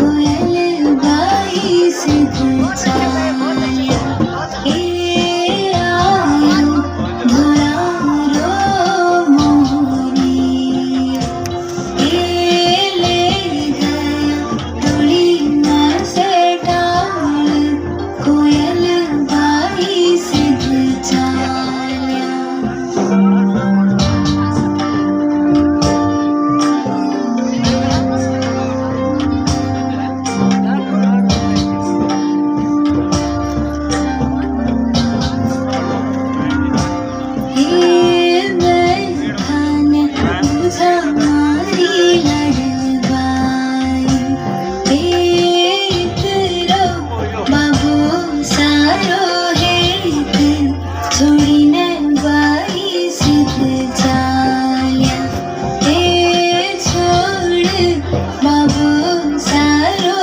कोयल बाई सिद्ध चाल्या ए आयो धुरारो मोहनिया ए ले गया धुळीना से टाळ कोयल बाई सिद्ध चाल्या बाबू सारो